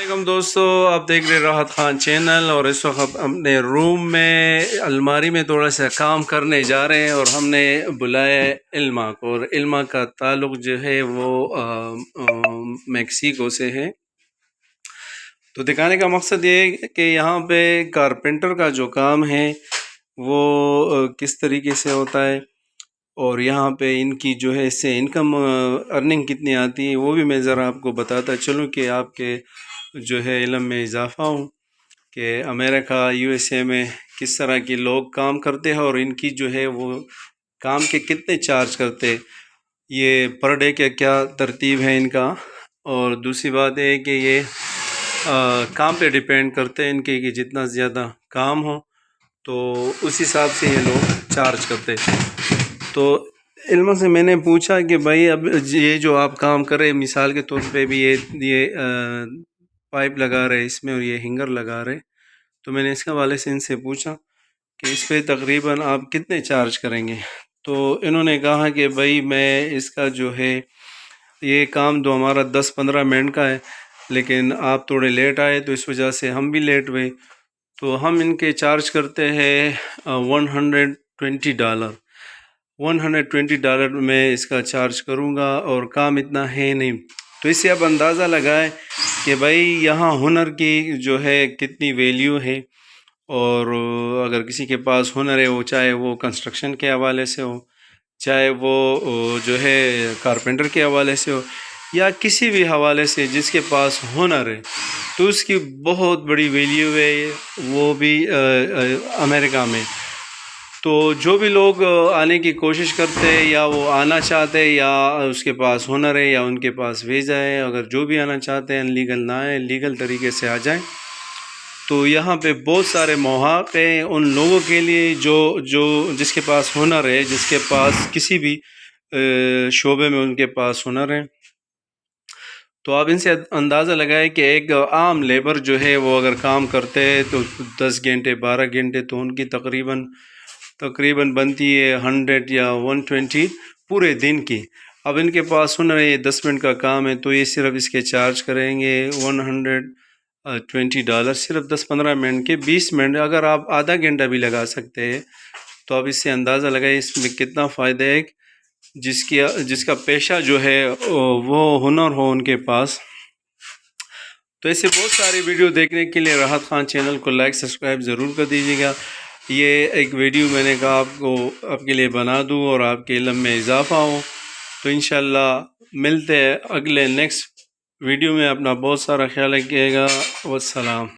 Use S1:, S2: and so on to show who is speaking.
S1: علیکم دوستو، آپ دیکھ رہے راحت خان چینل، اور اس وقت اپنے روم میں الماری میں تھوڑا سا کام کرنے جا رہے ہیں، اور ہم نے بلایا علما کو، اور علما کا تعلق جو ہے وہ میکسیکو سے ہے۔ تو دکھانے کا مقصد یہ ہے کہ یہاں پہ کارپینٹر کا جو کام ہے وہ کس طریقے سے ہوتا ہے، اور یہاں پہ ان کی جو ہے اس سے انکم ارننگ کتنی آتی ہے، وہ بھی میں ذرا آپ کو بتاتا چلوں کہ آپ کے جو ہے علم میں اضافہ ہوں کہ امریکہ یو ایس اے میں کس طرح کے لوگ کام کرتے ہیں، اور ان کی جو ہے وہ کام کے کتنے چارج کرتے، یہ پر ڈے کے کیا ترتیب ہے ان کا۔ اور دوسری بات یہ ہے کہ یہ کام پہ ڈیپینڈ کرتے ہیں ان کے، کہ جتنا زیادہ کام ہو تو اس حساب سے یہ لوگ چارج کرتے۔ تو علم سے میں نے پوچھا کہ بھائی اب یہ جو آپ کام کرے، مثال کے طور پہ بھی یہ پائپ لگا رہے اس میں، اور یہ ہینگر لگا رہے، تو میں نے اس کے حوالے سے ان سے پوچھا کہ اس پہ تقریباً آپ کتنے چارج کریں گے۔ تو انہوں نے کہا کہ بھائی میں اس کا جو ہے یہ کام تو ہمارا 10-15 منٹ کا ہے، لیکن آپ تھوڑے لیٹ آئے تو اس وجہ سے ہم بھی لیٹ ہوئے، تو ہم ان کے چارج کرتے ہیں $120۔ $120 میں اس کا چارج کروں گا، اور کام اتنا ہے نہیں۔ تو اس سے آپ اندازہ لگائیں کہ بھائی یہاں ہنر کی جو ہے کتنی ویلیو ہے، اور اگر کسی کے پاس ہنر ہے، وہ چاہے وہ کنسٹرکشن کے حوالے سے ہو، چاہے وہ جو ہے کارپینٹر کے حوالے سے ہو، یا کسی بھی حوالے سے جس کے پاس ہنر ہے، تو اس کی بہت بڑی ویلیو ہے، وہ بھی امریکہ میں۔ تو جو بھی لوگ آنے کی کوشش کرتے ہیں، یا وہ آنا چاہتے ہیں، یا اس کے پاس ہنر ہے، یا ان کے پاس ویزا ہے، اگر جو بھی آنا چاہتے ہیں لیگل نہ آئیں، لیگل طریقے سے آ جائیں، تو یہاں پہ بہت سارے مواقع ہیں ان لوگوں کے لیے جو جس کے پاس ہنر ہے، جس کے پاس کسی بھی شعبے میں ان کے پاس ہنر ہے۔ تو آپ ان سے اندازہ لگائیں کہ ایک عام لیبر جو ہے وہ اگر کام کرتے ہیں تو 10 گھنٹے 12 گھنٹے، تو ان کی تقریباً بنتی ہے 100 یا 120 پورے دن کی۔ اب ان کے پاس ہنر ہے، یہ 10 منٹ کا کام ہے، تو یہ صرف اس کے چارج کریں گے $120، صرف 10-15 منٹ کے 20 منٹ۔ اگر آپ آدھا گھنٹہ بھی لگا سکتے ہیں تو آپ اس سے اندازہ لگائیں اس میں کتنا فائدہ ہے، جس کا پیشہ جو ہے وہ ہنر ہو ان کے پاس۔ تو ایسے بہت ساری ویڈیو دیکھنے کے لیے راحت خان چینل کو لائک سبسکرائب ضرور کر دیجیے گا۔ یہ ایک ویڈیو میں نے کہا آپ کے لیے بنا دوں اور آپ کے علم میں اضافہ ہو۔ تو انشاءاللہ ملتے ہیں اگلے نیکسٹ ویڈیو میں۔ اپنا بہت سارا خیال رکھیے گا۔ والسلام۔